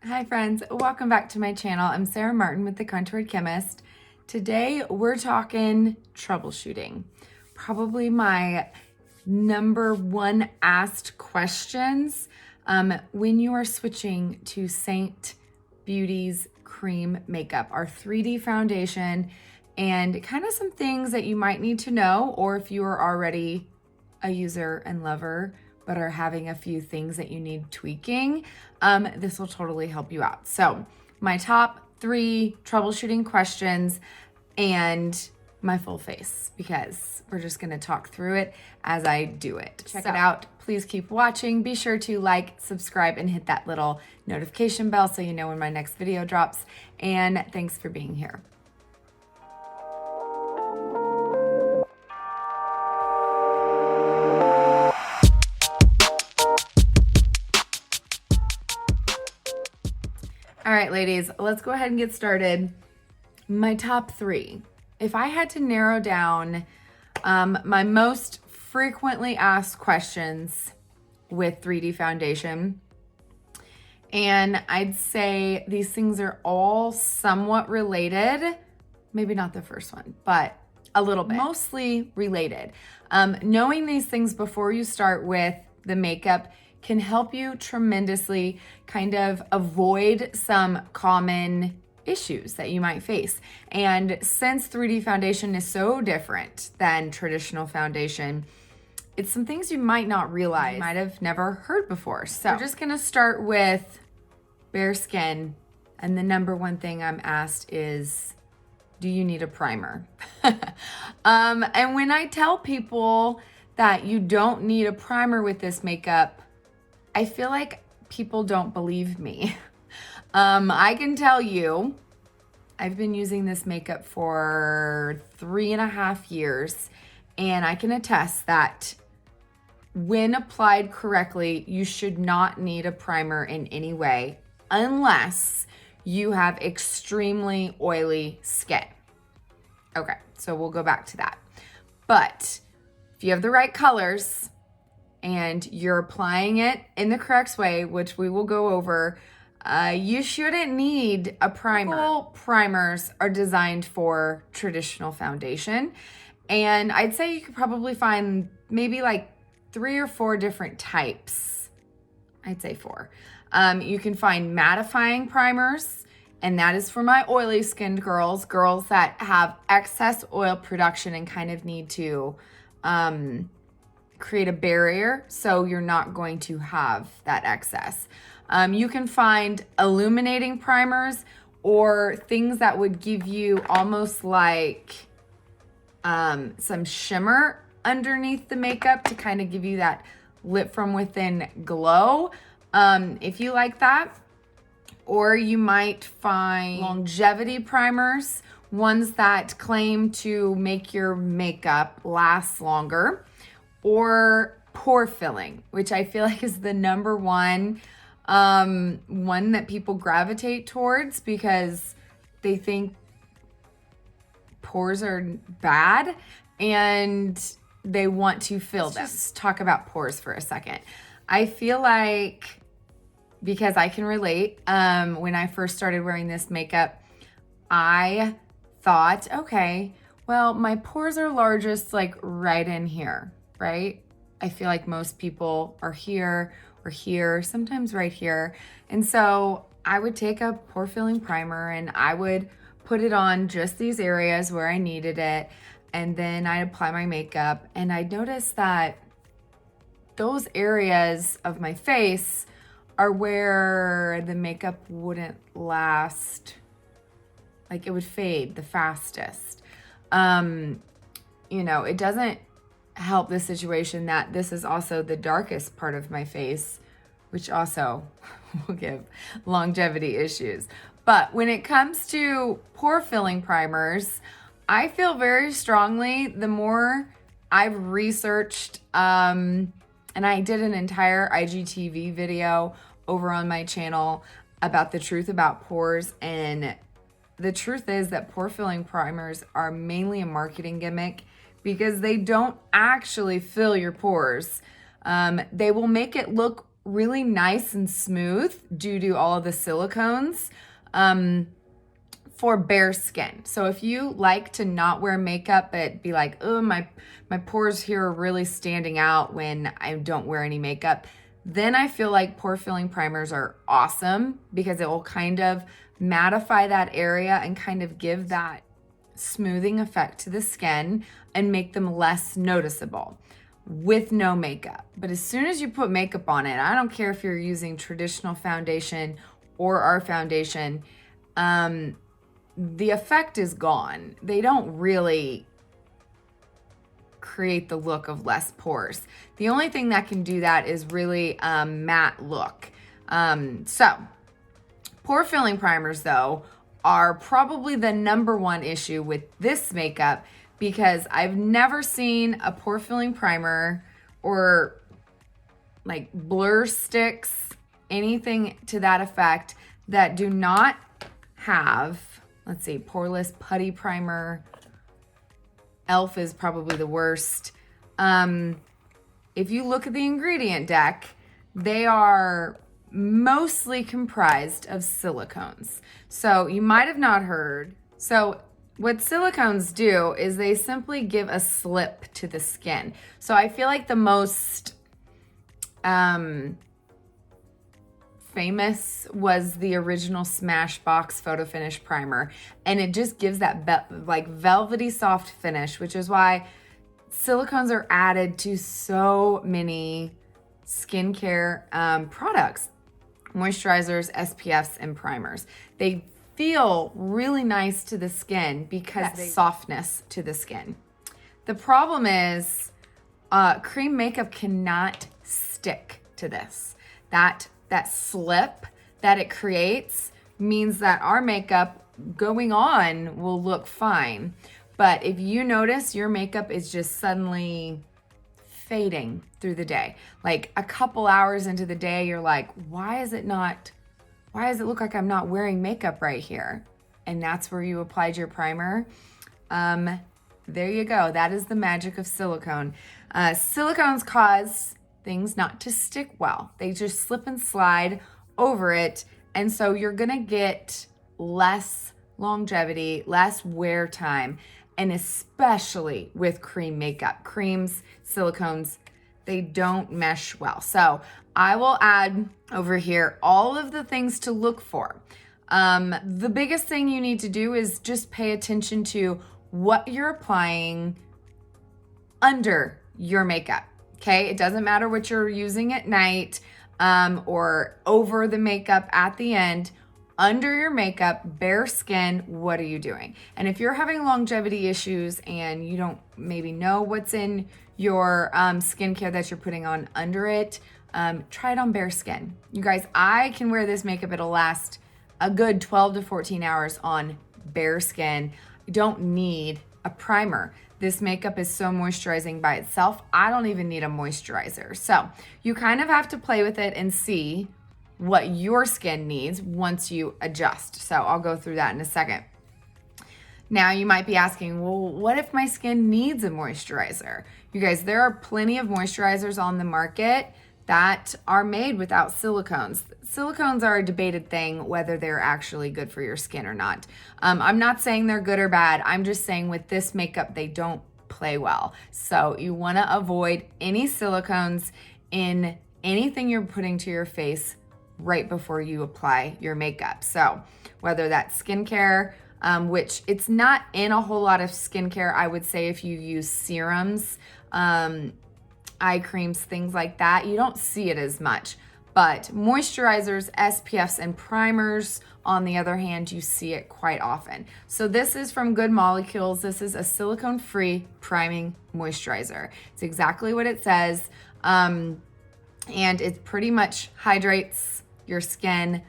Hi friends, welcome back to my channel. I'm Sarah Martin with The Contoured Chemist. Today we're talking troubleshooting. Probably my number one asked questions when you are switching to Seint Beauty's cream makeup, our 3D foundation, and kind of some things that you might need to know, or if you are already a user and lover but are having a few things that you need tweaking, this will totally help you out. So my top 3 troubleshooting questions and my full face, because we're just gonna talk through it as I do it. Check it out. Please keep watching. Be sure to like, subscribe, and hit that little notification bell so you know when my next video drops. And thanks for being here. All right, ladies, let's go ahead and get started. My top 3. If I had to narrow down my most frequently asked questions with 3D foundation, and I'd say these things are all somewhat related, maybe not the first one, but a little bit, mostly related. Knowing these things before you start with the makeup can help you tremendously kind of avoid some common issues that you might face. And since 3D foundation is so different than traditional foundation, it's some things you might not realize, you might have never heard before. So we're just gonna start with bare skin. And the number one thing I'm asked is, do you need a primer? And when I tell people that you don't need a primer with this makeup, I feel like people don't believe me. I can tell you, I've been using this makeup for 3.5 years, and I can attest that when applied correctly, you should not need a primer in any way unless you have extremely oily skin. Okay, so we'll go back to that. But if you have the right colors and you're applying it in the correct way, which we will go over, you shouldn't need a primer. All primers are designed for traditional foundation, and I'd say you could probably find maybe like 3 or 4 different types. I'd say 4. You can find mattifying primers, and that is for my oily skinned girls that have excess oil production and kind of need to create a barrier so you're not going to have that excess. You can find illuminating primers, or things that would give you almost like some shimmer underneath the makeup to kind of give you that lit from within glow, if you like that. Or you might find longevity primers, ones that claim to make your makeup last longer. Or pore filling, which I feel like is the number one that people gravitate towards because they think pores are bad and they want to fill them. Let's talk about pores for a second. I feel like, because I can relate, when I first started wearing this makeup, I thought, okay, well, my pores are largest like right in here, right? I feel like most people are here or here, sometimes right here. And so I would take a pore filling primer and I would put it on just these areas where I needed it. And then I'd apply my makeup, and I noticed that those areas of my face are where the makeup wouldn't last, like it would fade the fastest. It doesn't help the situation that this is also the darkest part of my face, which also will give longevity issues. But when it comes to pore filling primers, I feel very strongly, the more I've researched, and I did an entire IGTV video over on my channel about the truth about pores, and the truth is that pore filling primers are mainly a marketing gimmick because they don't actually fill your pores. They will make it look really nice and smooth due to all of the silicones for bare skin. So if you like to not wear makeup but be like, oh, my pores here are really standing out when I don't wear any makeup, then I feel like pore filling primers are awesome because it will kind of mattify that area and kind of give that smoothing effect to the skin and make them less noticeable with no makeup. But as soon as you put makeup on it, I don't care if you're using traditional foundation or our foundation, the effect is gone. They don't really create the look of less pores. The only thing that can do that is really matte look. So pore filling primers though are probably the number one issue with this makeup, because I've never seen a pore filling primer or like blur sticks, anything to that effect, that do not have, let's see, poreless putty primer. Elf is probably the worst. If you look at the ingredient deck, they are mostly comprised of silicones. So you might have not heard. So what silicones do is they simply give a slip to the skin. So I feel like the most famous was the original Smashbox Photo Finish Primer. And it just gives that like velvety soft finish, which is why silicones are added to so many skincare products, moisturizers, SPFs, and primers. They feel really nice to the skin because they softness to the skin. The problem is cream makeup cannot stick to this. That slip that it creates means that our makeup going on will look fine. But if you notice your makeup is just suddenly fading through the day, like a couple hours into the day, you're like, why does it look like I'm not wearing makeup right here? And that's where you applied your primer. There you go. That is the magic of silicone. Silicones cause things not to stick well. They just slip and slide over it. And so you're gonna get less longevity, less wear time, and especially with cream makeup. Creams, silicones, they don't mesh well. So I will add over here all of the things to look for. The biggest thing you need to do is just pay attention to what you're applying under your makeup. Okay, it doesn't matter what you're using at night or over the makeup at the end. Under your makeup, bare skin, what are you doing? And if you're having longevity issues and you don't maybe know what's in your skincare that you're putting on under it, try it on bare skin. You guys, I can wear this makeup. It'll last a good 12 to 14 hours on bare skin. You don't need a primer. This makeup is so moisturizing by itself. I don't even need a moisturizer. So you kind of have to play with it and see what your skin needs once you adjust. So I'll go through that in a second. Now you might be asking, well, what if my skin needs a moisturizer? You guys, there are plenty of moisturizers on the market that are made without silicones. Silicones are a debated thing, whether they're actually good for your skin or not. I'm not saying they're good or bad. I'm just saying with this makeup, they don't play well. So you wanna avoid any silicones in anything you're putting to your face right before you apply your makeup. So whether that's skincare, which it's not in a whole lot of skincare, I would say if you use serums, eye creams, things like that, you don't see it as much. But moisturizers, SPFs, and primers, on the other hand, you see it quite often. So this is from Good Molecules. This is a silicone-free priming moisturizer. It's exactly what it says. And it pretty much hydrates your skin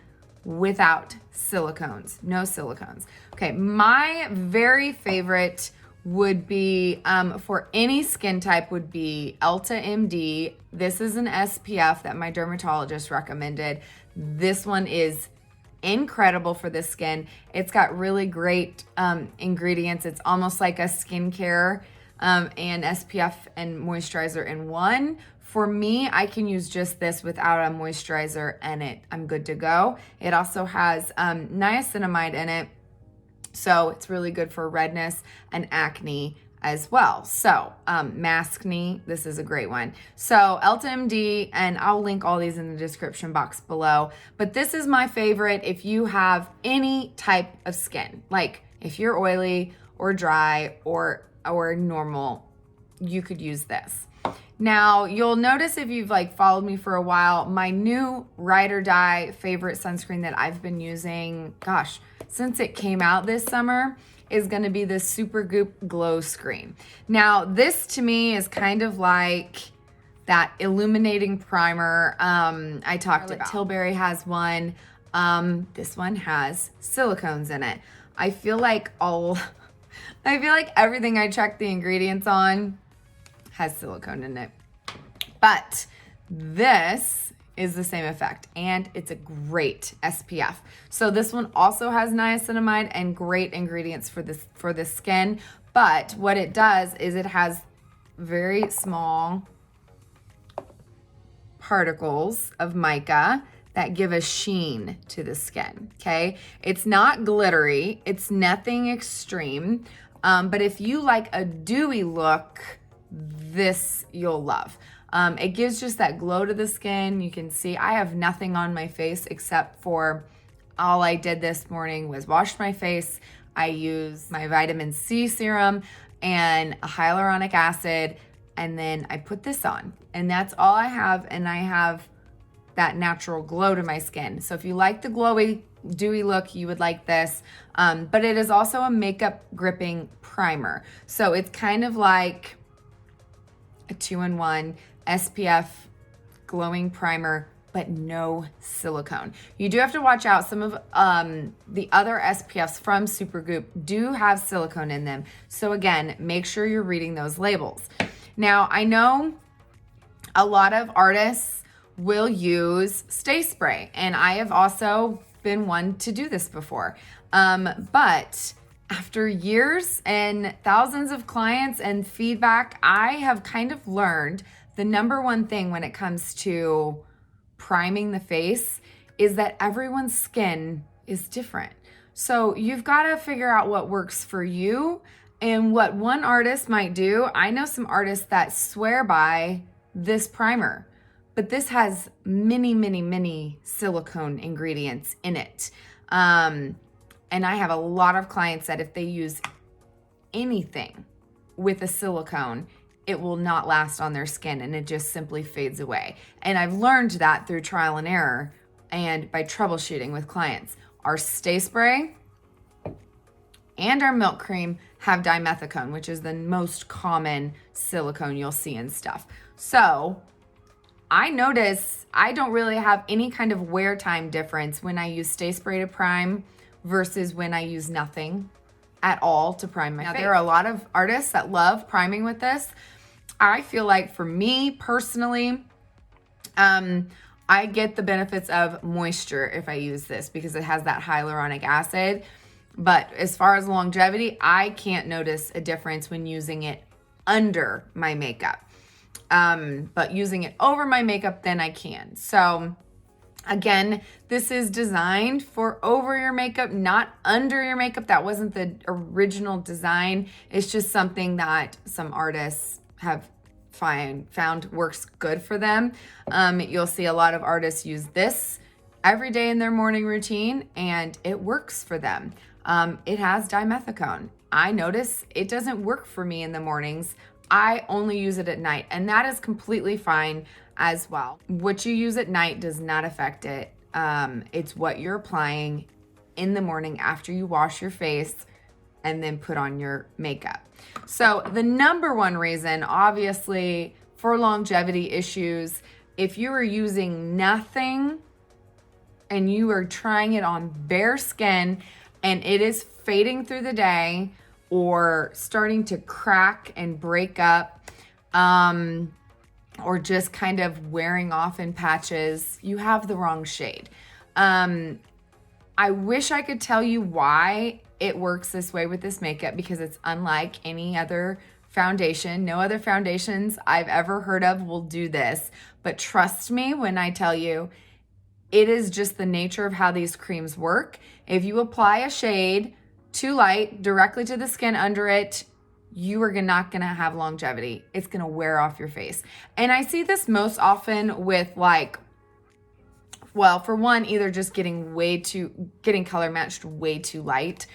without silicones, no silicones. Okay, my very favorite would be, for any skin type, would be Elta MD. This is an SPF that my dermatologist recommended. This one is incredible for the skin. It's got really great ingredients. It's almost like a skincare and SPF and moisturizer in one For me, I can use just this without a moisturizer and I'm good to go. It also has niacinamide in it, so it's really good for redness and acne as well. So maskne, this is a great one. So EltaMD, and I'll link all these in the description box below, but this is my favorite if you have any type of skin, like if you're oily or dry or normal, you could use this. Now, you'll notice if you've like followed me for a while, my new ride or die favorite sunscreen that I've been using, gosh, since it came out this summer, is going to be the Supergoop Glow Screen. Now, this to me is kind of like that illuminating primer I talked about. Tilbury has one. This one has silicones in it. I feel like everything I check the ingredients on has silicone in it. But this is the same effect, and it's a great SPF. So this one also has niacinamide and great ingredients for the skin. But what it does is it has very small particles of mica that give a sheen to the skin, okay? It's not glittery, it's nothing extreme, but if you like a dewy look, this you'll love. It gives just that glow to the skin. You can see I have nothing on my face except for all I did this morning was wash my face. I used my vitamin C serum and a hyaluronic acid, and then I put this on, and that's all I have, and I have that natural glow to my skin. So if you like the glowy, dewy look, you would like this. But it is also a makeup gripping primer. So it's kind of like a 2-in-1 SPF glowing primer, but no silicone. You do have to watch out. Some of the other SPFs from Supergoop do have silicone in them. So again, make sure you're reading those labels. Now, I know a lot of artists will use stay spray, and I have also been one to do this before. But after years and thousands of clients and feedback, I have kind of learned the number one thing when it comes to priming the face is that everyone's skin is different. So you've got to figure out what works for you and what one artist might do. I know some artists that swear by this primer, but this has many silicone ingredients in it. And I have a lot of clients that if they use anything with a silicone, it will not last on their skin and it just simply fades away. And I've learned that through trial and error and by troubleshooting with clients. Our stay spray and our milk cream have dimethicone, which is the most common silicone you'll see in stuff. So I notice I don't really have any kind of wear time difference when I use stay spray to prime versus when I use nothing at all to prime my face. There are a lot of artists that love priming with this. I feel like for me personally, I get the benefits of moisture if I use this because it has that hyaluronic acid. But as far as longevity, I can't notice a difference when using it under my makeup. But using it over my makeup, then I can. So again, this is designed for over your makeup, not under your makeup. That wasn't the original design. It's just something that some artists have found works good for them. You'll see a lot of artists use this every day in their morning routine and it works for them. It has dimethicone. I notice it doesn't work for me in the mornings. I only use it at night, and that is completely fine as well. What you use at night does not affect it. It's what you're applying in the morning after you wash your face and then put on your makeup. So the number one reason, obviously, for longevity issues, if you are using nothing and you are trying it on bare skin and it is fading through the day or starting to crack and break up, or just kind of wearing off in patches, you have the wrong shade. I wish I could tell you why it works this way with this makeup because it's unlike any other foundation. No other foundations I've ever heard of will do this, but trust me when I tell you, it is just the nature of how these creams work. If you apply a shade too light directly to the skin under it, you are not gonna have longevity. It's gonna wear off your face. And I see this most often with like, well, for one, either just getting color matched way too light,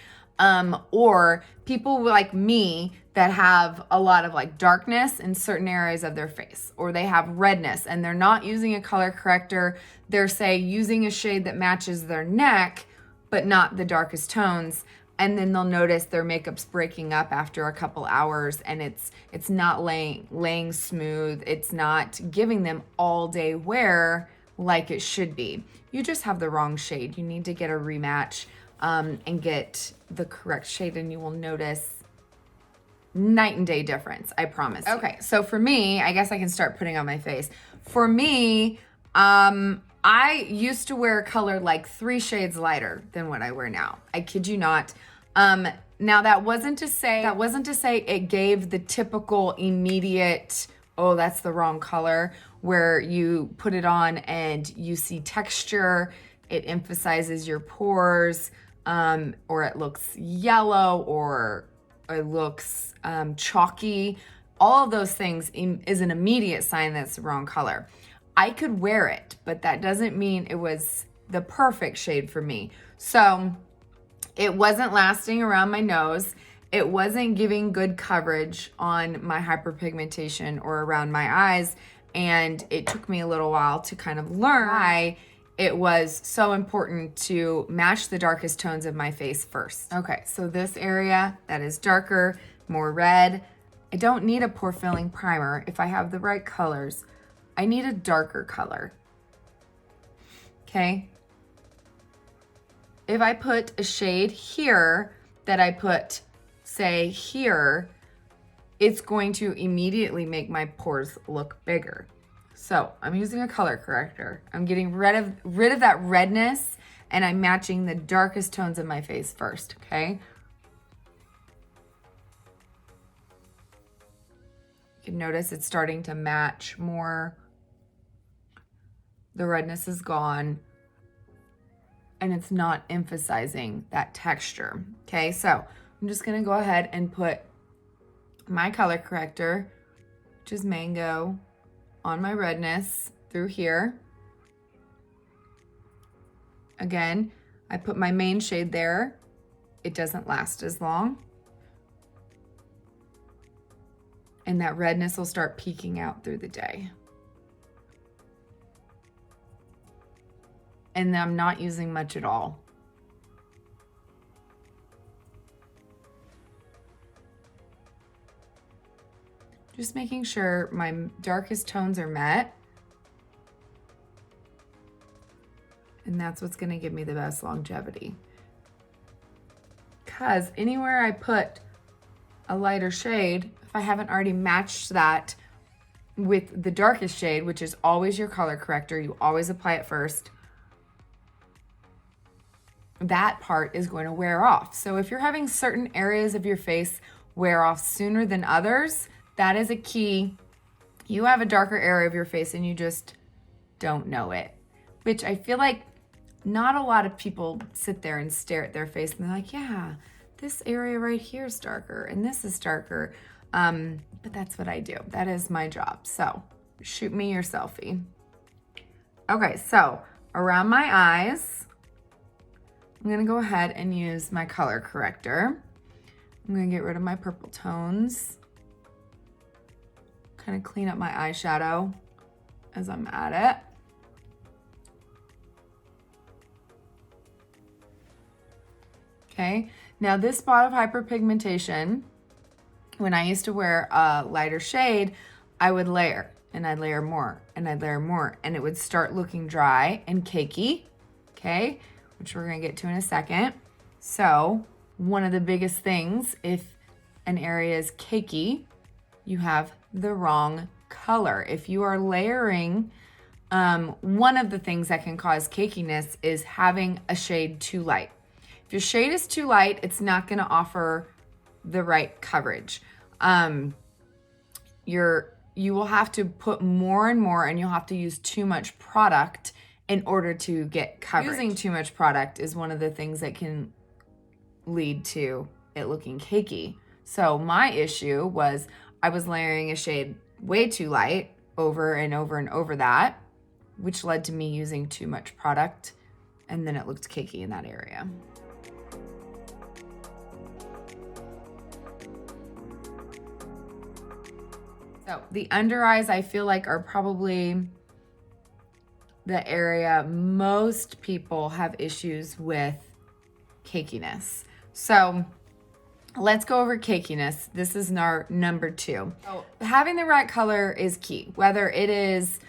or people like me that have a lot of like darkness in certain areas of their face, or they have redness and they're not using a color corrector. They're say using a shade that matches their neck, but not the darkest tones. And then they'll notice their makeup's breaking up after a couple hours and it's not laying smooth. It's not giving them all day wear like it should be. You just have the wrong shade. You need to get a rematch and get the correct shade, and you will notice night and day difference, I promise. Okay, so for me, I guess I can start putting on my face. For me, I used to wear a color like 3 shades lighter than what I wear now. I kid you not. Now that wasn't to say it gave the typical immediate, oh, that's the wrong color, where you put it on and you see texture, it emphasizes your pores, or it looks yellow, or it looks chalky. All of those things is an immediate sign that's the wrong color. I could wear it, but that doesn't mean it was the perfect shade for me. So it wasn't lasting around my nose. It wasn't giving good coverage on my hyperpigmentation or around my eyes. And it took me a little while to kind of learn why it was so important to match the darkest tones of my face first. Okay, so this area that is darker, more red. I don't need a pore filling primer if I have the right colors. I need a darker color. Okay. If I put a shade here that I put, say, here, it's going to immediately make my pores look bigger. So I'm using a color corrector. I'm getting rid of that redness, and I'm matching the darkest tones of my face first, okay? You can notice it's starting to match more. The redness is gone, and it's not emphasizing that texture, okay? So I'm just gonna go ahead and put my color corrector, which is Mango, on my redness through here. Again, I put my main shade there. It doesn't last as long. And that redness will start peeking out through the day. And I'm not using much at all. Just making sure my darkest tones are met. And that's what's gonna give me the best longevity. Because anywhere I put a lighter shade, if I haven't already matched that with the darkest shade, which is always your color corrector, you always apply it first, that part is going to wear off. So if you're having certain areas of your face wear off sooner than others, that is a key. You have a darker area of your face and you just don't know it, which I feel like not a lot of people sit there and stare at their face and they're like, yeah, this area right here is darker and this is darker. But that's what I do. That is my job. So shoot me your selfie. Okay, so around my eyes, I'm gonna go ahead and use my color corrector. I'm gonna get rid of my purple tones. Kind of clean up my eyeshadow as I'm at it. Okay, now this spot of hyperpigmentation, when I used to wear a lighter shade, I would layer, and I'd layer more, and I'd layer more, and it would start looking dry and cakey, okay, which we're gonna get to in a second. So one of the biggest things, if an area is cakey, you have the wrong color. If you are layering, one of the things that can cause cakiness is having a shade too light. If your shade is too light, it's not gonna offer the right coverage. you will have to put more and more, and you'll have to use too much product in order to get coverage. Using too much product is one of the things that can lead to it looking cakey. So my issue was I was layering a shade way too light over and over and over that, which led to me using too much product, and then it looked cakey in that area. So the under eyes, I feel like, are probably the area most people have issues with cakiness. So let's go over cakiness. This is our number 2. So having the right color is key, whether it is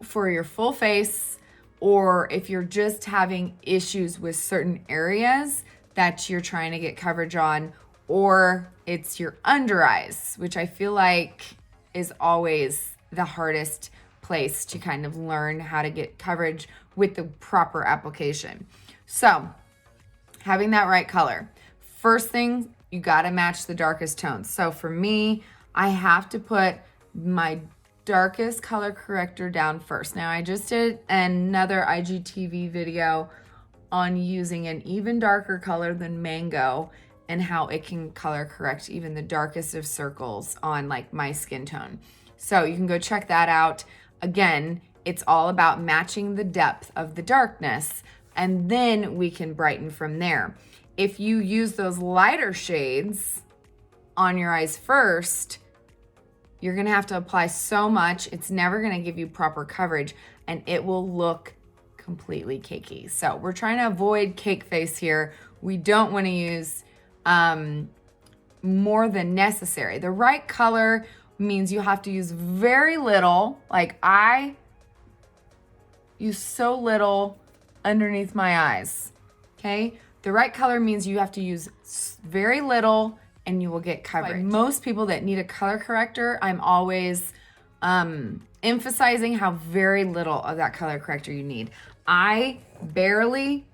for your full face or if you're just having issues with certain areas that you're trying to get coverage on, or it's your under eyes, which I feel like is always the hardest place to kind of learn how to get coverage with the proper application. So having that right color. First thing, you gotta match the darkest tones. So for me, I have to put my darkest color corrector down first. Now I just did another IGTV video on using an even darker color than mango and how it can color correct even the darkest of circles on like my skin tone. So you can go check that out. Again, it's all about matching the depth of the darkness, and then we can brighten from there. If you use those lighter shades on your eyes first, you're gonna have to apply so much, it's never gonna give you proper coverage, and it will look completely cakey. So we're trying to avoid cake face here. We don't wanna use more than necessary. The right color means you have to use very little. Like I use so little underneath my eyes, okay? The right color means you have to use very little and you will get coverage. Like most people that need a color corrector, I'm always emphasizing how very little of that color corrector you need. I barely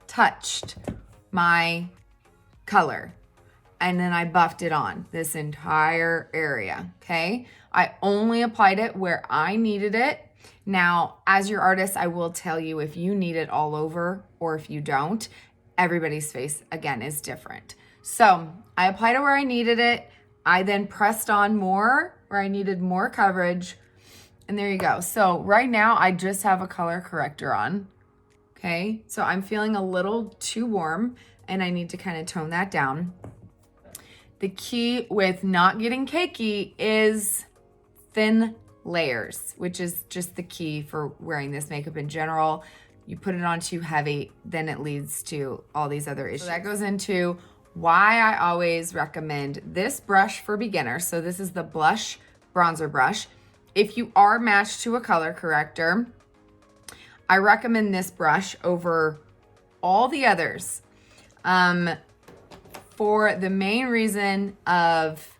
touched my color and then I buffed it on this entire area, okay? I only applied it where I needed it. Now, as your artist, I will tell you if you need it all over or if you don't. Everybody's face, again, is different. So I applied it where I needed it. I then pressed on more where I needed more coverage. And there you go. So right now I just have a color corrector on, okay? So I'm feeling a little too warm and I need to kind of tone that down. The key with not getting cakey is thin layers, which is just the key for wearing this makeup in general. You put it on too heavy, then it leads to all these other issues. So that goes into why I always recommend this brush for beginners. So this is the blush bronzer brush. If you are matched to a color corrector, I recommend this brush over all the others for the main reason of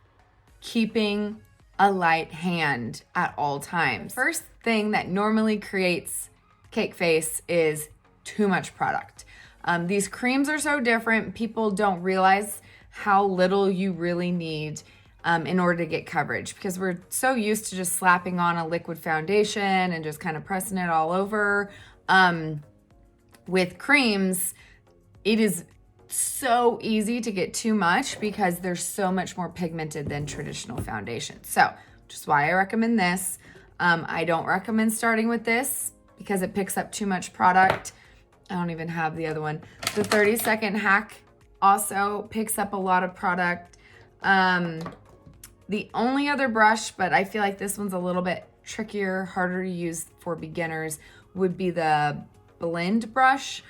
keeping a light hand at all times. First thing that normally creates cake face is too much product. These creams are so different. People don't realize how little you really need in order to get coverage because we're so used to just slapping on a liquid foundation and just kind of pressing it all over. With creams, it is so easy to get too much because they're so much more pigmented than traditional foundation. So just why I recommend this. I don't recommend starting with this because it picks up too much product. I don't even have the other one. The 30-second hack also picks up a lot of product. The only other brush, but I feel like this one's a little bit trickier, harder to use for beginners, would be the blend brush.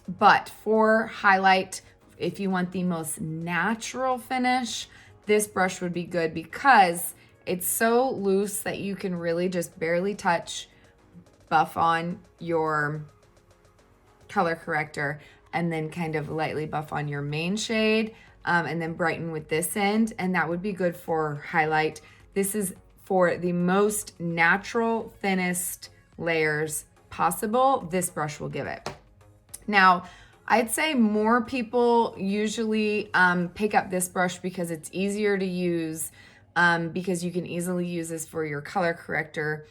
But for highlight, if you want the most natural finish, this brush would be good because it's so loose that you can really just barely touch, buff on your color corrector, and then kind of lightly buff on your main shade, and then brighten with this end, and that would be good for highlight. This is for the most natural, thinnest layers possible. This brush will give it. Now, I'd say more people usually pick up this brush because it's easier to use, because you can easily use this for your color corrector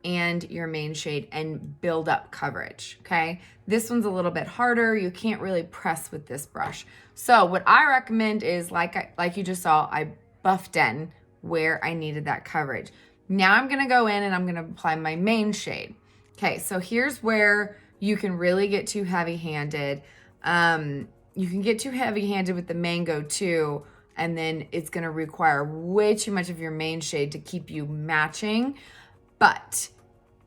and your main shade and build up coverage, okay? This one's a little bit harder. You can't really press with this brush. So what I recommend is, like you just saw, I buffed in where I needed that coverage. Now I'm gonna go in and I'm gonna apply my main shade. Okay, so here's where you can really get too heavy-handed. You can get too heavy-handed with the mango too, and then it's gonna require way too much of your main shade to keep you matching. But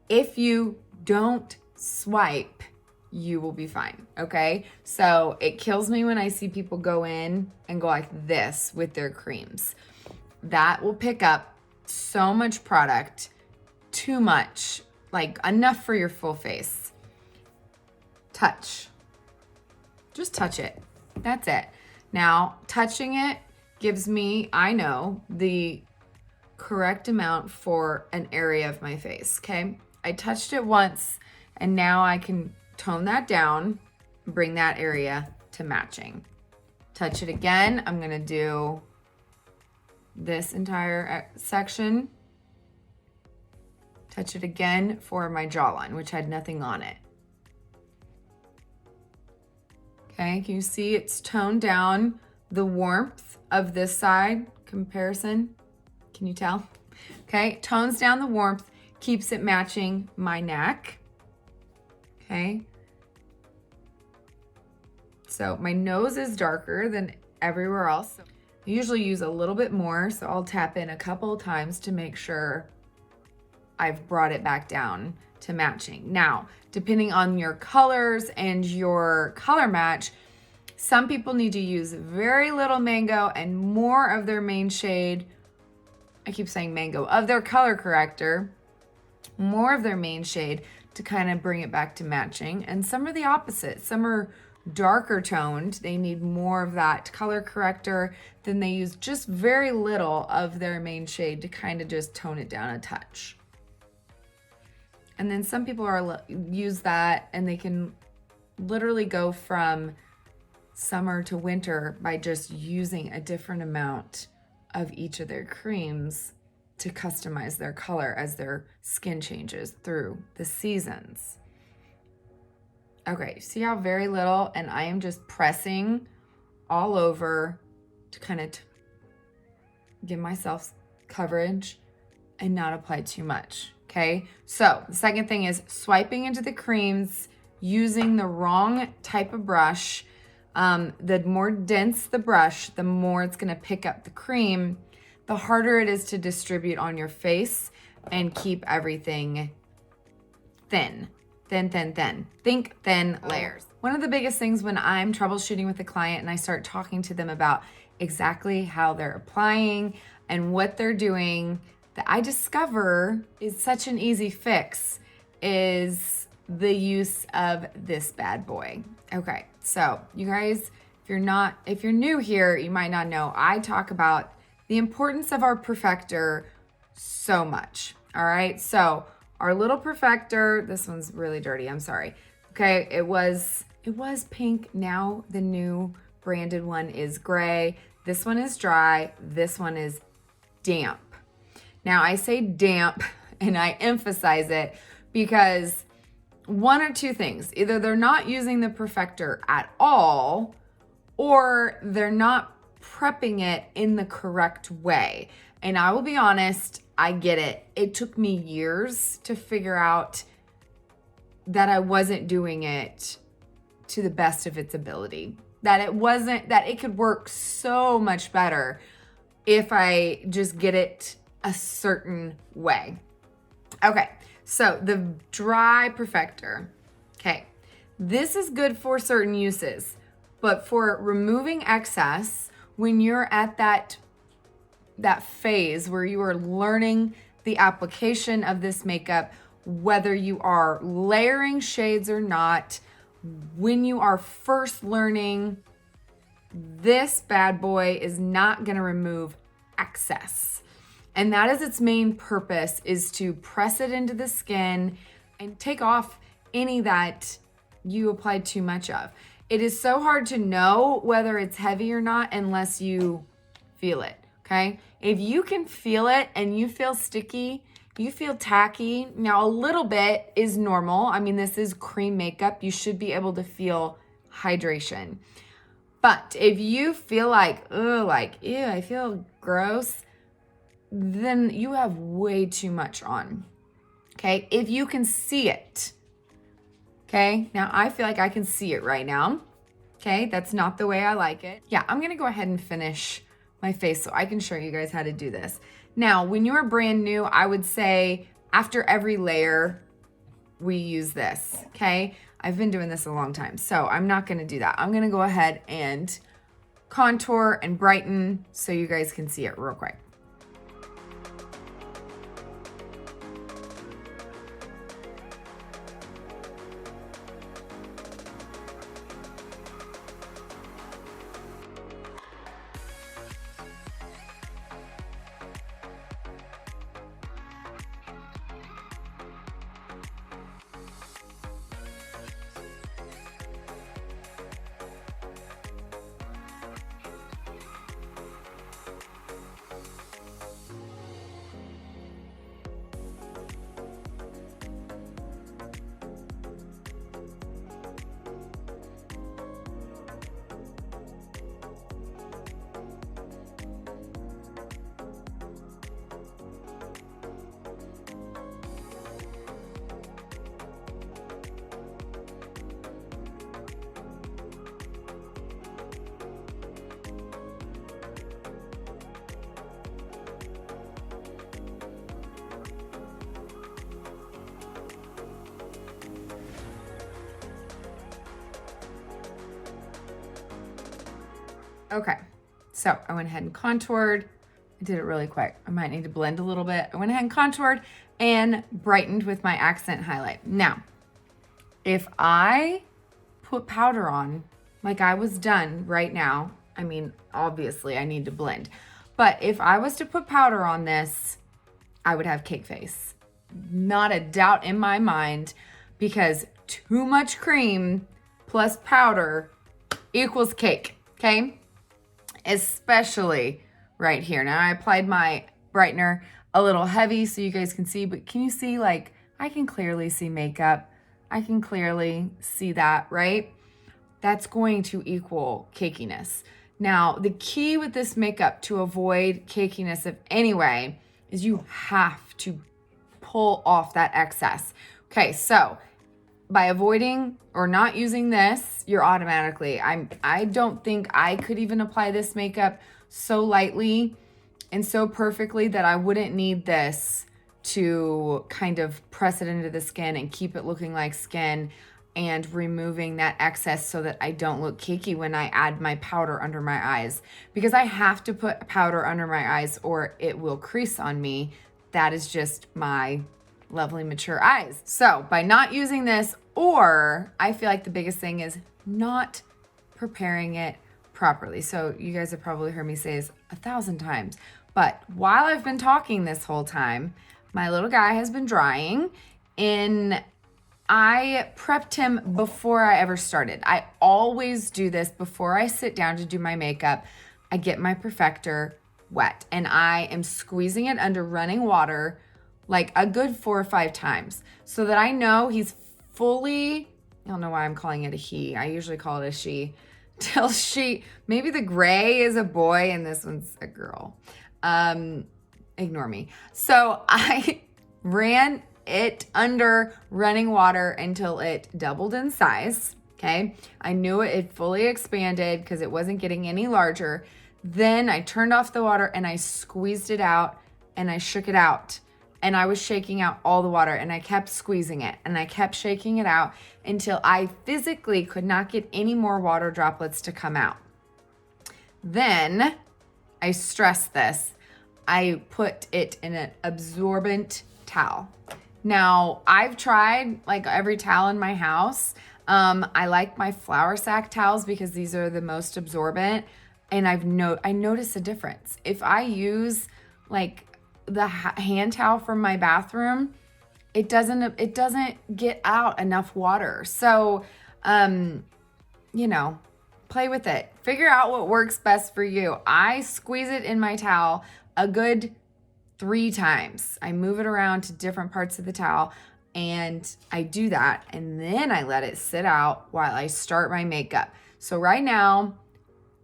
if you don't swipe, you will be fine, okay? So it kills me when I see people go in and go like this with their creams. That will pick up so much product, too much, like enough for your full face. Touch. Just touch it. That's it. Now, touching it gives me, I know, the correct amount for an area of my face, okay? I touched it once, and now I can tone that down, bring that area to matching. Touch it again. I'm gonna do this entire section. Touch it again for my jawline, which had nothing on it. Okay, can you see it's toned down the warmth of this side comparison? Can you tell? Okay, tones down the warmth, keeps it matching my neck. Okay. So my nose is darker than everywhere else. I usually use a little bit more, so I'll tap in a couple of times to make sure I've brought it back down to matching. Now, depending on your colors and your color match, some people need to use very little mango and more of their main shade. I keep saying mango, of their color corrector, more of their main shade to kind of bring it back to matching. And some are the opposite. Some are darker toned. They need more of that color corrector. Then they use just very little of their main shade to kind of just tone it down a touch. And then some people use that and they can literally go from summer to winter by just using a different amount of each of their creams to customize their color as their skin changes through the seasons. Okay, see how very little, and I am just pressing all over to kind of give myself coverage and not apply too much, okay? So the second thing is swiping into the creams using the wrong type of brush. The more dense the brush, the more it's gonna pick up the cream, the harder it is to distribute on your face and keep everything thin. Thin. Think thin layers. One of the biggest things when I'm troubleshooting with a client and I start talking to them about exactly how they're applying and what they're doing, that I discover is such an easy fix is the use of this bad boy. Okay, so you guys, if you're new here, you might not know, I talk about the importance of our Perfector so much. All right, so our little Perfector, this one's really dirty, I'm sorry. Okay, it was pink, now the new branded one is gray. This one is dry, this one is damp. Now I say damp and I emphasize it because one or two things, either they're not using the Perfector at all or they're not prepping it in the correct way. And I will be honest, I get it. It took me years to figure out that I wasn't doing it to the best of its ability. That it could work so much better if I just get it a certain way. Okay, so the dry Perfector. Okay, this is good for certain uses, but for removing excess, when you're at that phase where you are learning the application of this makeup, whether you are layering shades or not, when you are first learning, this bad boy is not going to remove excess. And that is its main purpose, is to press it into the skin and take off any that you applied too much of. It is so hard to know whether it's heavy or not unless you feel it, okay? If you can feel it and you feel sticky, you feel tacky, now a little bit is normal. I mean, this is cream makeup. You should be able to feel hydration. But if you feel like, ew, I feel gross, then you have way too much on, okay? If you can see it, okay? Now, I feel like I can see it right now, okay? That's not the way I like it. Yeah, I'm gonna go ahead and finish my face so I can show you guys how to do this. Now, when you're brand new, I would say after every layer, we use this, okay? I've been doing this a long time, so I'm not gonna do that. I'm gonna go ahead and contour and brighten so you guys can see it real quick. Okay, so I went ahead and contoured. I did it really quick. I might need to blend a little bit. I went ahead and contoured and brightened with my accent highlight. Now, if I put powder on like I was done right now, I mean, obviously I need to blend, but if I was to put powder on this, I would have cake face. Not a doubt in my mind, because too much cream plus powder equals cake, okay? Especially right here. Now I applied my brightener a little heavy so you guys can see, but can you see, like, I can clearly see makeup. I can clearly see that, right? That's going to equal cakiness. Now, the key with this makeup to avoid cakiness of any way is you have to pull off that excess. Okay, so by avoiding or not using this, you're automatically, I don't think I could even apply this makeup so lightly and so perfectly that I wouldn't need this to kind of press it into the skin and keep it looking like skin and removing that excess so that I don't look cakey when I add my powder under my eyes, because I have to put powder under my eyes or it will crease on me. That is just my lovely mature eyes. So by not using this, or I feel like the biggest thing is not preparing it properly. So you guys have probably heard me say this 1,000 times, but while I've been talking this whole time, my little guy has been drying, and I prepped him before I ever started. I always do this before I sit down to do my makeup. I get my Perfector wet and I am squeezing it under running water like a good 4 or 5 times so that I know he's fully, I don't know why I'm calling it a he. I usually call it a she. Till she, maybe the gray is a boy and this one's a girl. Ignore me. So I ran it under running water until it doubled in size. Okay. I knew it had fully expanded because it wasn't getting any larger. Then I turned off the water and I squeezed it out and I shook it out. And I was shaking out all the water and I kept squeezing it and I kept shaking it out until I physically could not get any more water droplets to come out. Then I stress this. I put it in an absorbent towel. Now, I've tried like every towel in my house. I like my flour sack towels because these are the most absorbent, and I notice a difference. If I use like the hand towel from my bathroom, it doesn't get out enough water. So you know, play with it. Figure out what works best for you. I squeeze it in my towel a good 3 times. I move it around to different parts of the towel and I do that. And then I let it sit out while I start my makeup. So right now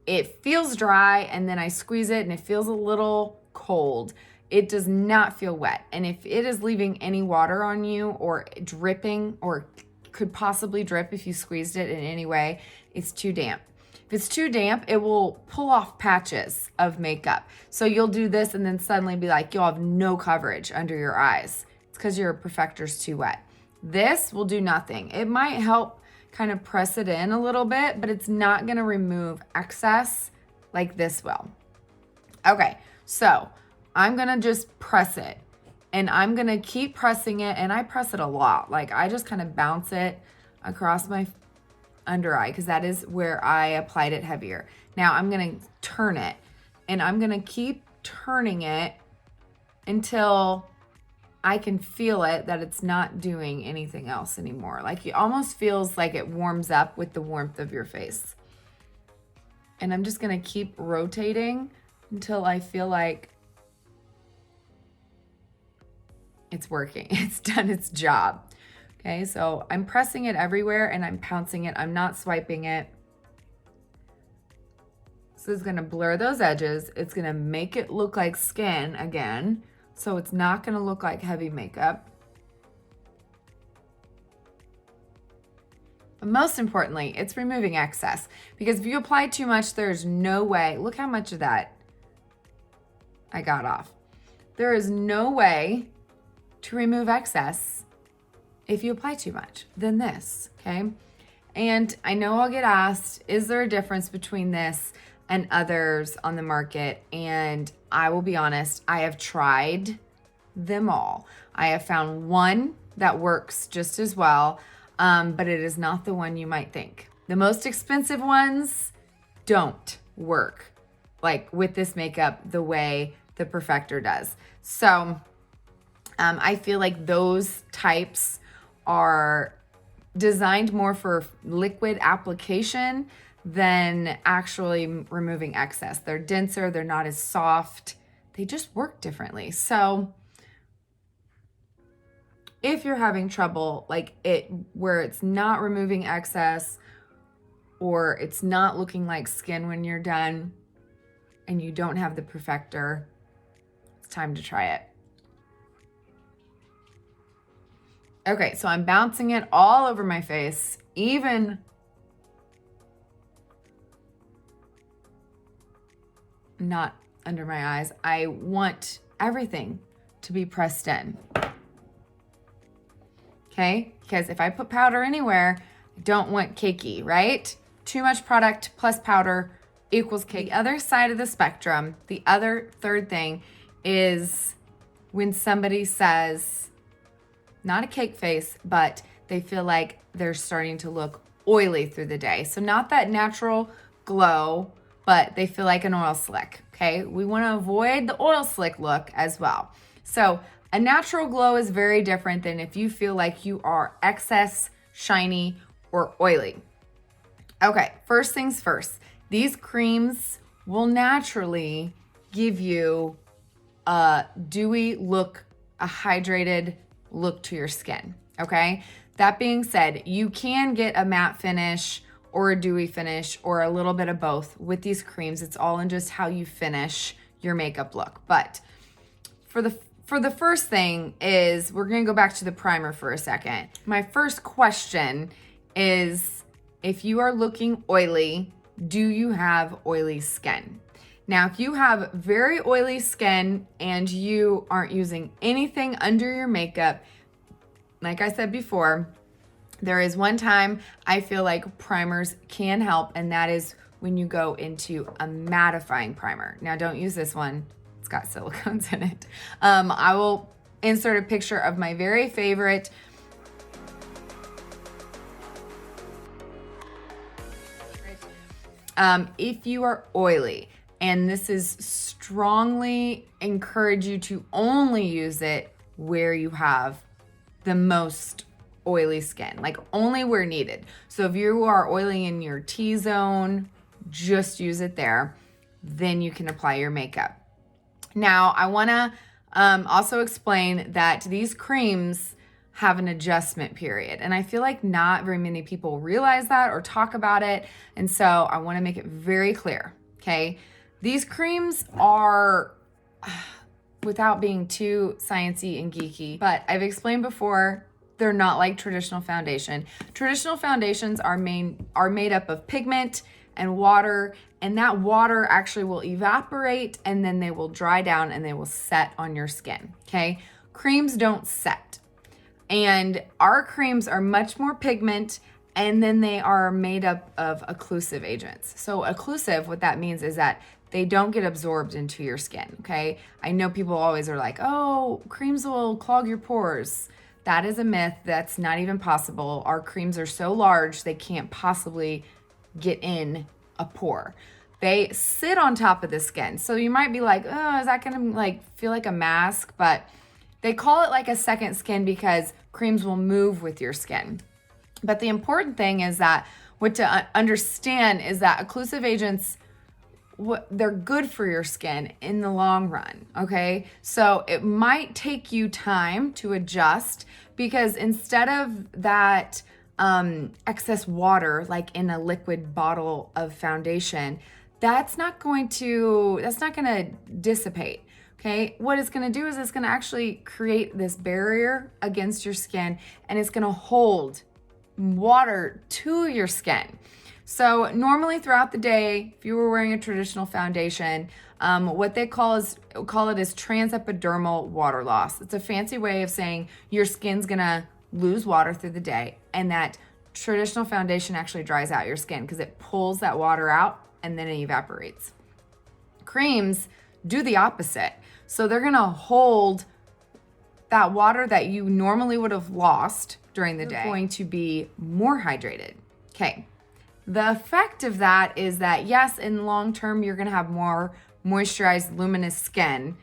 it feels dry and then I squeeze it and it feels a little cold. It does not feel wet. And if it is leaving any water on you or dripping or could possibly drip if you squeezed it in any way, it's too damp. If it's too damp, it will pull off patches of makeup. So you'll do this and then suddenly be like, you'll have no coverage under your eyes. It's because your Perfector's too wet. This will do nothing. It might help kind of press it in a little bit, but it's not gonna remove excess like this will. Okay, so I'm gonna just press it and I'm gonna keep pressing it, and I press it a lot. Like I just kind of bounce it across my under eye because that is where I applied it heavier. Now I'm gonna turn it and I'm gonna keep turning it until I can feel it that it's not doing anything else anymore. Like it almost feels like it warms up with the warmth of your face. And I'm just gonna keep rotating until I feel like it's working. It's done its job. Okay, so I'm pressing it everywhere and I'm pouncing it. I'm not swiping it. So it's gonna blur those edges. It's gonna make it look like skin again. So it's not gonna look like heavy makeup. But most importantly, it's removing excess. Because if you apply too much, there's no way. Look how much of that I got off. There is no way to remove excess if you apply too much than this, okay? And I know I'll get asked, is there a difference between this and others on the market? And I will be honest, I have tried them all. I have found one that works just as well, but it is not the one you might think. The most expensive ones don't work like with this makeup the way the Perfector does. So I feel like those types are designed more for liquid application than actually removing excess. They're denser, they're not as soft, they just work differently. So if you're having trouble like it where it's not removing excess or it's not looking like skin when you're done and you don't have the Perfector, it's time to try it. Okay, so I'm bouncing it all over my face, even not under my eyes. I want everything to be pressed in. Okay, because if I put powder anywhere, I don't want cakey, right? Too much product plus powder equals cake. The other side of the spectrum, the other third thing is when somebody says, not a cake face, but they feel like they're starting to look oily through the day. So not that natural glow, but they feel like an oil slick, okay? We wanna avoid the oil slick look as well. So a natural glow is very different than if you feel like you are excess, shiny, or oily. Okay, first things first. These creams will naturally give you a dewy look, a hydrated look to your skin, okay? That being said, you can get a matte finish or a dewy finish or a little bit of both with these creams. It's all in just how you finish your makeup look. But for the first thing is, we're gonna go back to the primer for a second. My first question is, if you are looking oily, do you have oily skin? Now, if you have very oily skin and you aren't using anything under your makeup, like I said before, there is one time I feel like primers can help, and that is when you go into a mattifying primer. Now, don't use this one. It's got silicones in it. I will insert a picture of my very favorite if you are oily, and this is strongly encourage you to only use it where you have the most oily skin, like only where needed. So if you are oily in your T-zone, just use it there. Then you can apply your makeup. Now, I want to also explain that these creams have an adjustment period. And I feel like not very many people realize that or talk about it. And so I want to make it very clear, okay? These creams are, without being too sciencey and geeky, but I've explained before, they're not like traditional foundation. Traditional foundations are made up of pigment and water, and that water actually will evaporate and then they will dry down and they will set on your skin, okay? Creams don't set. And our creams are much more pigment, and then they are made up of occlusive agents. So occlusive, what that means is that they don't get absorbed into your skin, okay? I know people always are like, oh, creams will clog your pores. That is a myth. That's not even possible. Our creams are so large, they can't possibly get in a pore. They sit on top of the skin. So you might be like, oh, is that gonna like feel like a mask? But they call it like a second skin because creams will move with your skin. But the important thing is that what to understand is that occlusive agents, they're good for your skin in the long run, okay? So it might take you time to adjust because instead of that excess water, like in a liquid bottle of foundation, that's not gonna dissipate. Okay, what it's gonna do is it's gonna actually create this barrier against your skin, and it's gonna hold water to your skin. So normally throughout the day, if you were wearing a traditional foundation, what they call it is transepidermal water loss. It's a fancy way of saying your skin's gonna lose water through the day, and that traditional foundation actually dries out your skin because it pulls that water out and then it evaporates. Creams do the opposite. So they're gonna hold that water that you normally would have lost during the day. They're going to be more hydrated. Okay. The effect of that is that yes, in long term, you're gonna have more moisturized, luminous skin,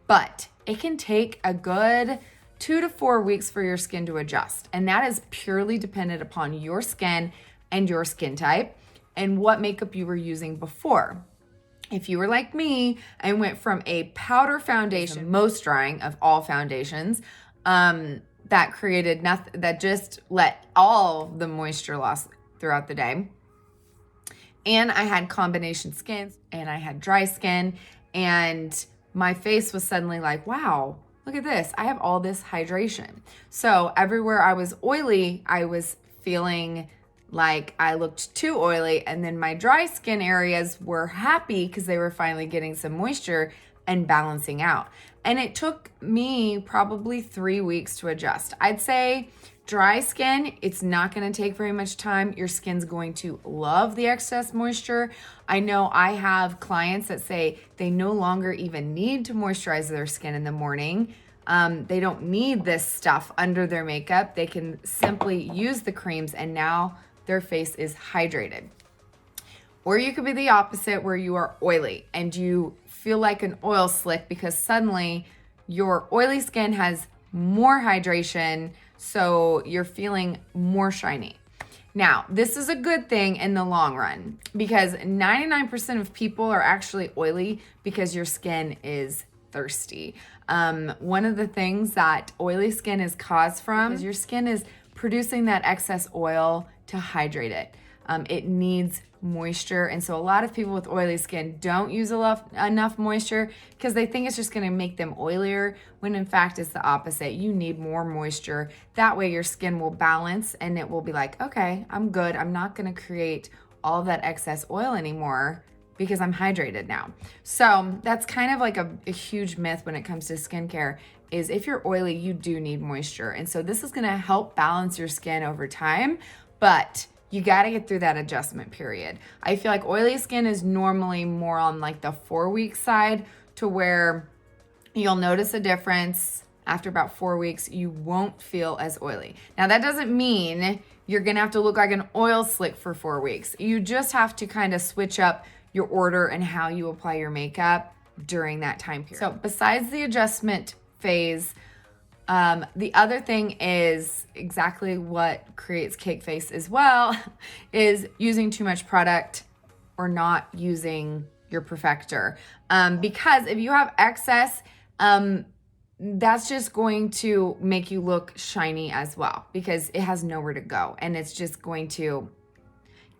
but it can take a good 2 to 4 weeks for your skin to adjust. And that is purely dependent upon your skin and your skin type and what makeup you were using before. If you were like me and went from a powder foundation, most drying of all foundations, that created nothing, that just let all the moisture loss throughout the day. And I had combination skins and I had dry skin, and my face was suddenly like, wow, look at this. I have all this hydration. So everywhere I was oily, I was feeling like I looked too oily, and then my dry skin areas were happy because they were finally getting some moisture and balancing out. And it took me probably 3 weeks to adjust. I'd say dry skin, it's not going to take very much time. Your skin's going to love the excess moisture. I know I have clients that say they no longer even need to moisturize their skin in the morning. They don't need this stuff under their makeup. They can simply use the creams and now their face is hydrated. Or you could be the opposite, where you are oily and you feel like an oil slick because suddenly your oily skin has more hydration, so you're feeling more shiny. Now, this is a good thing in the long run because 99% of people are actually oily because your skin is thirsty. One of the things that oily skin is caused from is your skin is producing that excess oil to hydrate it. It needs moisture, and so a lot of people with oily skin don't use enough moisture because they think it's just going to make them oilier, when in fact it's the opposite. You need more moisture. That way your skin will balance and it will be like, okay, I'm good. I'm not going to create all that excess oil anymore because I'm hydrated now. So that's kind of like a huge myth when it comes to skincare, is if you're oily, you do need moisture. And so this is going to help balance your skin over time, but you got to get through that adjustment period. I feel like oily skin is normally more on like the 4-week side, to where you'll notice a difference after about 4 weeks. You won't feel as oily. Now that doesn't mean you're gonna have to look like an oil slick for 4 weeks. You just have to kind of switch up your order and how you apply your makeup during that time period. So besides the adjustment phase, The other thing is exactly what creates cake face as well is using too much product or not using your Perfector. Because if you have excess, that's just going to make you look shiny as well because it has nowhere to go and it's just going to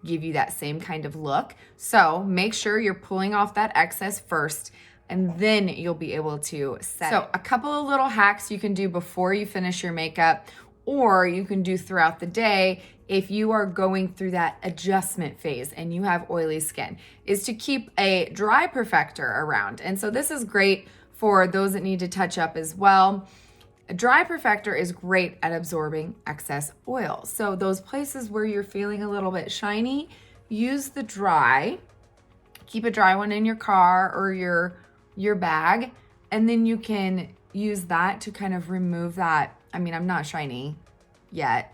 give you that same kind of look. So make sure you're pulling off that excess first and then you'll be able to set it. A couple of little hacks you can do before you finish your makeup or you can do throughout the day if you are going through that adjustment phase and you have oily skin is to keep a dry Perfector around. And so this is great for those that need to touch up as well. A dry Perfector is great at absorbing excess oil. So those places where you're feeling a little bit shiny, use the dry. Keep a dry one in your car or your bag, and then you can use that to kind of remove that. I mean, I'm not shiny yet.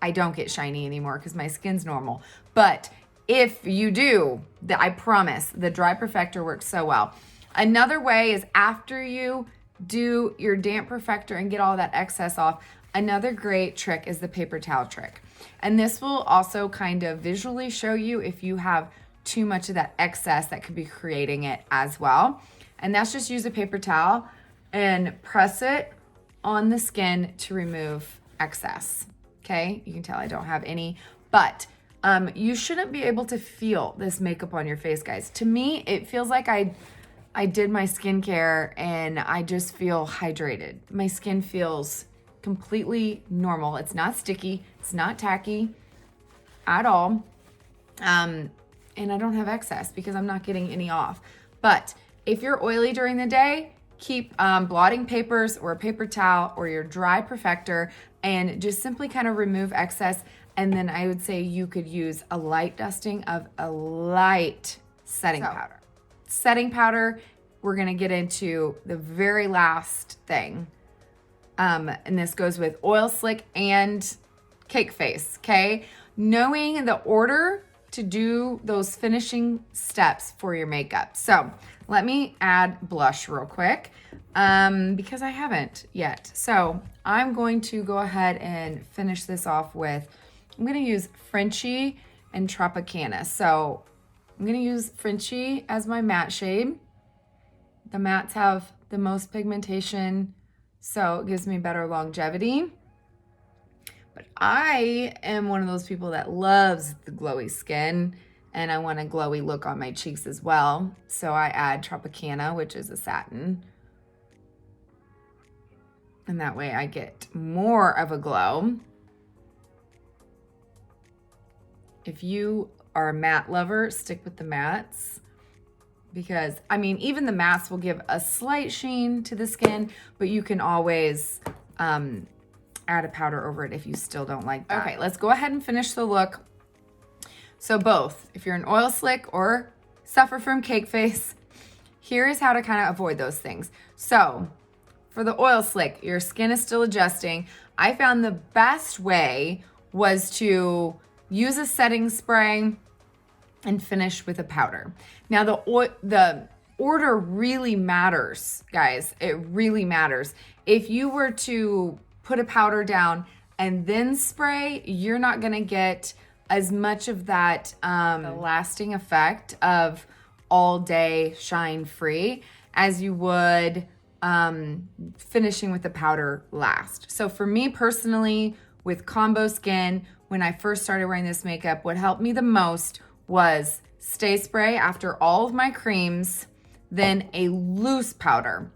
I don't get shiny anymore because my skin's normal. But if you do, I promise the dry Perfector works so well. Another way is after you do your damp Perfector and get all that excess off, another great trick is the paper towel trick. And this will also kind of visually show you if you have too much of that excess that could be creating it as well. And that's just use a paper towel and press it on the skin to remove excess. Okay, you can tell I don't have any, but you shouldn't be able to feel this makeup on your face, guys. To me, it feels like I did my skincare and I just feel hydrated. My skin feels completely normal. It's not sticky. It's not tacky at all. And I don't have excess because I'm not getting any off. But if you're oily during the day, keep blotting papers or a paper towel or your dry Perfector and just simply kind of remove excess. And then I would say you could use a light dusting of a light setting powder. Setting powder, we're gonna get into the very last thing. And this goes with oil slick and cake face, okay? Knowing the order to do those finishing steps for your makeup. So let me add blush real quick because I haven't yet. So I'm going to go ahead and finish this off with, I'm gonna use Frenchie and Tropicana. So I'm gonna use Frenchie as my matte shade. The mattes have the most pigmentation, so it gives me better longevity. But I am one of those people that loves the glowy skin and I want a glowy look on my cheeks as well. So I add Tropicana, which is a satin. And that way I get more of a glow. If you are a matte lover, stick with the mattes. Because, I mean, even the mattes will give a slight sheen to the skin, but you can always add a powder over it if you still don't like that. Okay, let's go ahead and finish the look. So both, if you're an oil slick or suffer from cake face, here is how to kind of avoid those things. So for the oil slick, your skin is still adjusting. I found the best way was to use a setting spray and finish with a powder. Now the order really matters, guys. It really matters. If you were to put a powder down and then spray, you're not gonna get as much of that the lasting effect of all day shine free as you would finishing with the powder last. So for me personally, with combo skin, when I first started wearing this makeup, what helped me the most was stay spray after all of my creams, then a loose powder.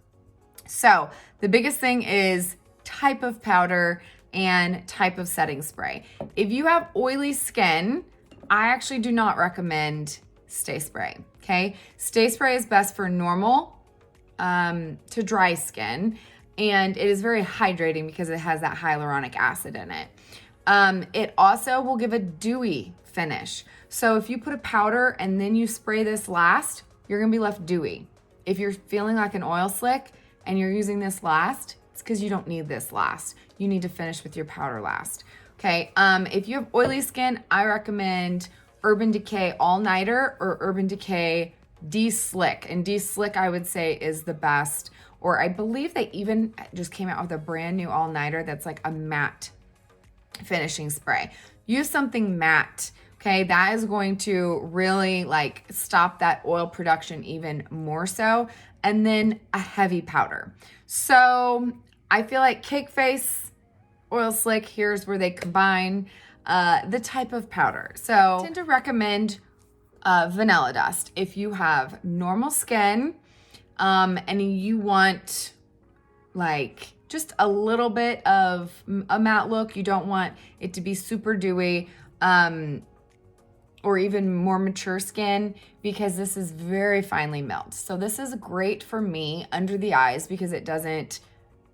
So the biggest thing is type of powder and type of setting spray. If you have oily skin, I actually do not recommend stay spray, okay? Stay spray is best for normal to dry skin, and it is very hydrating because it has that hyaluronic acid in it. It also will give a dewy finish. So if you put a powder and then you spray this last, you're gonna be left dewy. If you're feeling like an oil slick and you're using this last, it's because you don't need this last. You need to finish with your powder last. Okay, if you have oily skin, I recommend Urban Decay All Nighter or Urban Decay D-Slick. And D-Slick, I would say, is the best. or I believe they even just came out with a brand new all-nighter that's like a matte finishing spray. Use something matte, okay? That is going to really like stop that oil production even more so. And then a heavy powder. So I feel like Cake Face, Oil Slick, here's where they combine the type of powder. So I tend to recommend vanilla dust if you have normal skin and you want like just a little bit of a matte look. You don't want it to be super dewy or even more mature skin, because this is very finely milled. So this is great for me under the eyes because it doesn't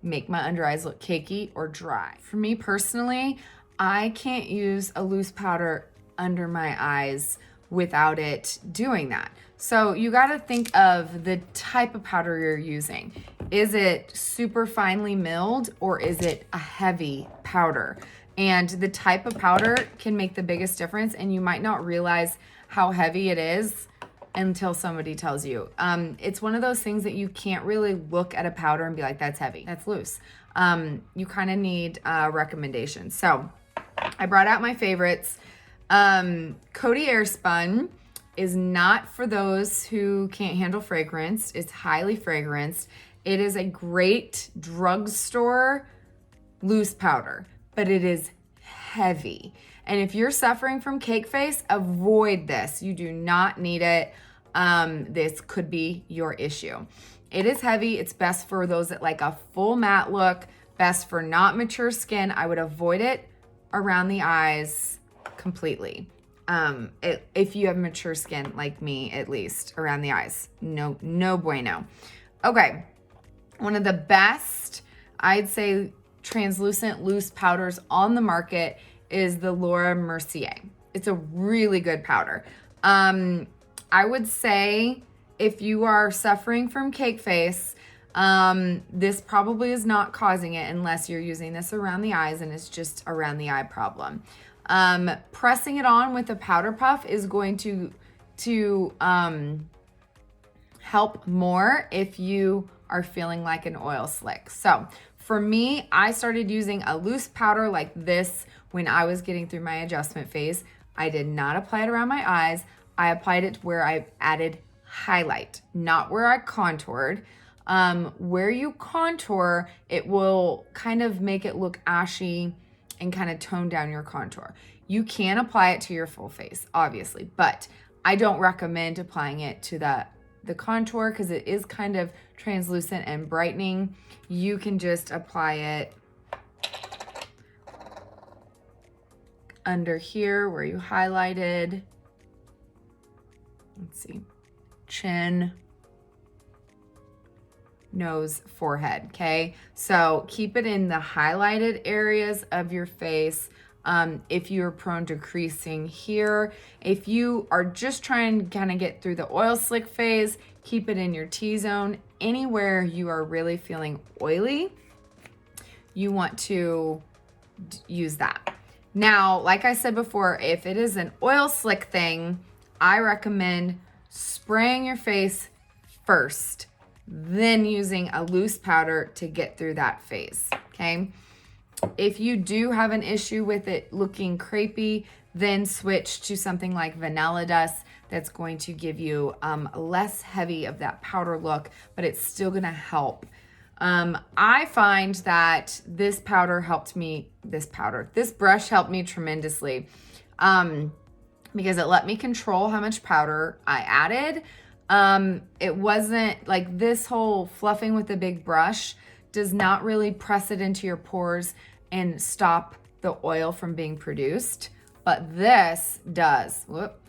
make my under eyes look cakey or dry. For me personally, I can't use a loose powder under my eyes without it doing that. So you got to think of the type of powder you're using. Is it super finely milled or is it a heavy powder? And the type of powder can make the biggest difference, and you might not realize how heavy it is until somebody tells you. It's one of those things that you can't really look at a powder and be like, that's heavy, that's loose. You kind of need recommendations. So I brought out my favorites. Coty Airspun is not for those who can't handle fragrance. It's highly fragranced. It is a great drugstore loose powder, but it is heavy. And if you're suffering from cake face, avoid this. You do not need it. This could be your issue. It is heavy. It's best for those that like a full matte look, best for not mature skin. I would avoid it around the eyes completely. If you have mature skin like me, at least around the eyes, no bueno. Okay. One of the best, I'd say, translucent loose powders on the market is the Laura Mercier. It's a really good powder. I would say if you are suffering from cake face, this probably is not causing it unless you're using this around the eyes and it's just around the eye problem. Pressing it on with a powder puff is going to help more if you are feeling like an oil slick. So for me, I started using a loose powder like this when I was getting through my adjustment phase. I did not apply it around my eyes. I applied it where I added highlight, not where I contoured. Where you contour, it will kind of make it look ashy and kind of tone down your contour. You can apply it to your full face, obviously, but I don't recommend applying it to the contour because it is kind of translucent and brightening. You can just apply it under here where you highlighted. Let's see, chin, nose, forehead, okay? So keep it in the highlighted areas of your face. If you're prone to creasing here, if you are just trying to kind of get through the oil slick phase, keep it in your T-zone. Anywhere you are really feeling oily, you want to use that. Now, like I said before, if it is an oil slick thing, I recommend spraying your face first, then using a loose powder to get through that phase, okay? If you do have an issue with it looking crepey, then switch to something like vanilla dust that's going to give you less heavy of that powder look, but it's still gonna help. I find that this brush helped me tremendously because it let me control how much powder I added. It wasn't like this whole fluffing with the big brush does not really press it into your pores and stop the oil from being produced, but this does. Whoop.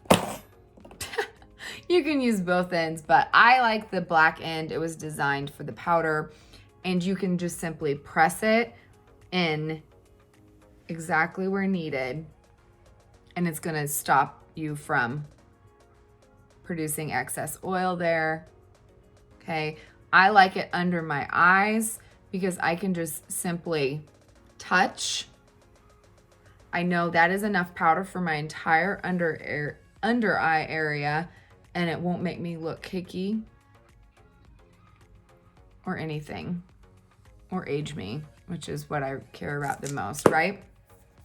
You can use both ends, but I like the black end. It was designed for the powder, and you can just simply press it in exactly where needed, and it's gonna stop you from producing excess oil there, okay? I like it under my eyes because I can just simply touch. I know that is enough powder for my entire under eye area, and it won't make me look cakey or anything, or age me, which is what I care about the most, right?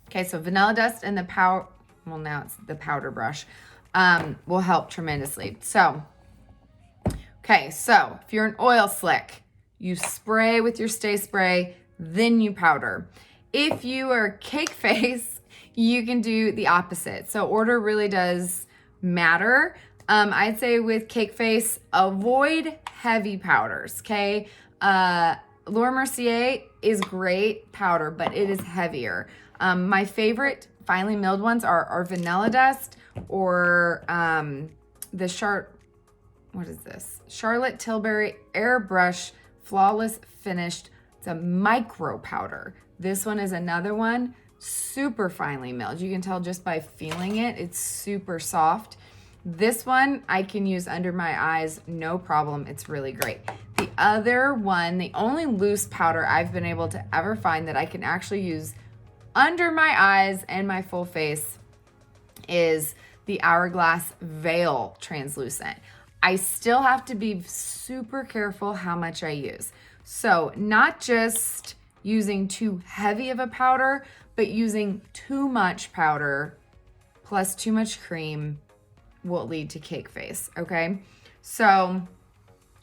Okay, so vanilla dust and the powder, well, now it's the powder brush, will help tremendously. So, okay, so if you're an oil slick, you spray with your Stay Spray, then you powder. If you are cake face, you can do the opposite. So order really does matter. I'd say with cake face, avoid heavy powders, okay? Laura Mercier is great powder, but it is heavier. My favorite finely milled ones are vanilla dust or what is this? Charlotte Tilbury Airbrush Flawless Finished. It's a micro powder. This one is another one, super finely milled. You can tell just by feeling it, it's super soft. This one I can use under my eyes, no problem. It's really great. The other one, the only loose powder I've been able to ever find that I can actually use under my eyes and my full face is the Hourglass Veil Translucent. I still have to be super careful how much I use. So not just using too heavy of a powder, but using too much powder plus too much cream will lead to cake face, okay? So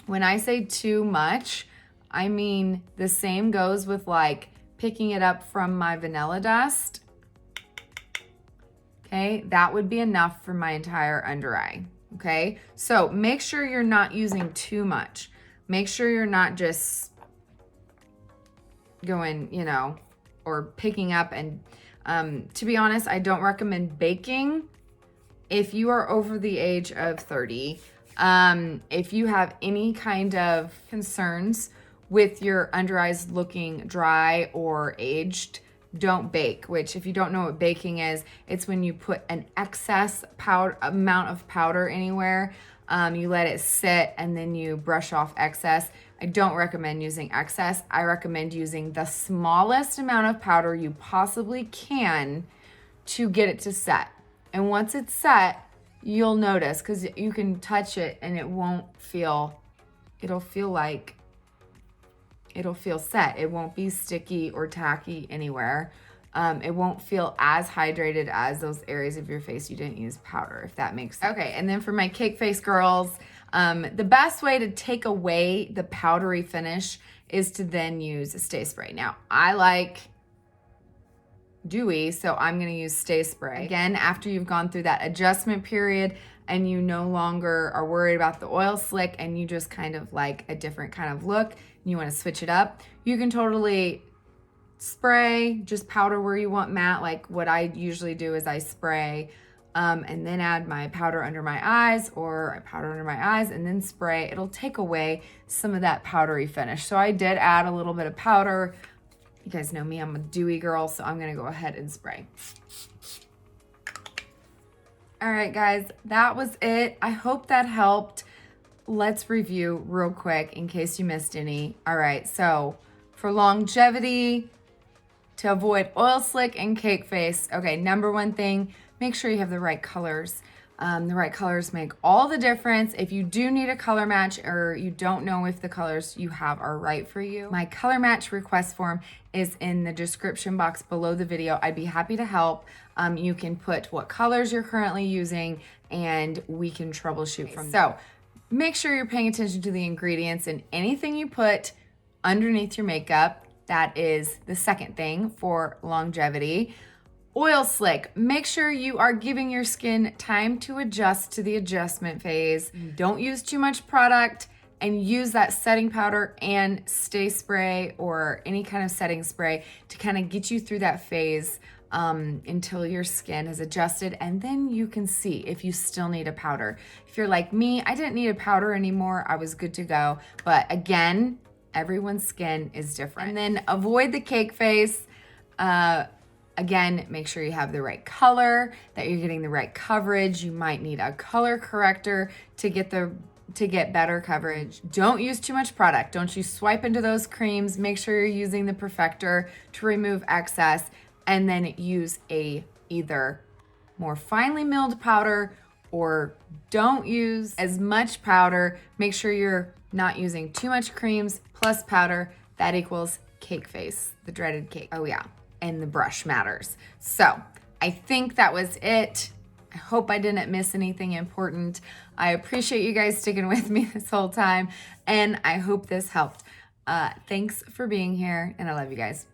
when I say too much, I mean the same goes with like picking it up from my vanilla dust. Okay, that would be enough for my entire under eye, okay? So make sure you're not using too much. Make sure you're not just going, you know, or picking up and to be honest, I don't recommend baking if you are over the age of 30. If you have any kind of concerns with your under eyes looking dry or aged, don't bake, which if you don't know what baking is, it's when you put an excess amount of powder anywhere, you let it sit and then you brush off excess. I don't recommend using excess. I recommend using the smallest amount of powder you possibly can to get it to set. And once it's set, you'll notice because you can touch it and it won't feel, it'll feel set. It won't be sticky or tacky anywhere. It won't feel as hydrated as those areas of your face you didn't use powder, if that makes sense. Okay, and then for my cake face girls, the best way to take away the powdery finish is to then use a Stay Spray. Now, I like dewy, so I'm going to use Stay Spray. Again, after you've gone through that adjustment period and you no longer are worried about the oil slick and you just kind of like a different kind of look and you want to switch it up, you can totally spray, just powder where you want matte. Like what I usually do is I spray and then add my powder under my eyes, or I powder under my eyes and then spray. It'll take away some of that powdery finish. So I did add a little bit of powder. You guys know me, I'm a dewy girl, so I'm gonna go ahead and spray. All right, guys, that was it. I hope that helped. Let's review real quick in case you missed any. All right, so for longevity, to avoid oil slick and cake face, okay, number one thing, make sure you have the right colors. The right colors make all the difference. If you do need a color match or you don't know if the colors you have are right for you, my color match request form is in the description box below the video. I'd be happy to help. You can put what colors you're currently using and we can troubleshoot from there. So make sure you're paying attention to the ingredients and anything you put underneath your makeup. That is the second thing for longevity. Oil slick, make sure you are giving your skin time to adjust to the adjustment phase. Don't use too much product and use that setting powder and Stay Spray or any kind of setting spray to kind of get you through that phase until your skin has adjusted, and then you can see if you still need a powder. If you're like me, I didn't need a powder anymore. I was good to go. But again, everyone's skin is different. And then avoid the cake face. Again, make sure you have the right color, that you're getting the right coverage. You might need a color corrector to get better coverage. Don't use too much product. Don't you swipe into those creams. Make sure you're using the Perfector to remove excess, and then use a either more finely milled powder or don't use as much powder. Make sure you're not using too much creams plus powder. That equals cake face, the dreaded cake. Oh yeah, and the brush matters. So I think that was it. I hope I didn't miss anything important. I appreciate you guys sticking with me this whole time, and I hope this helped. Thanks for being here, and I love you guys.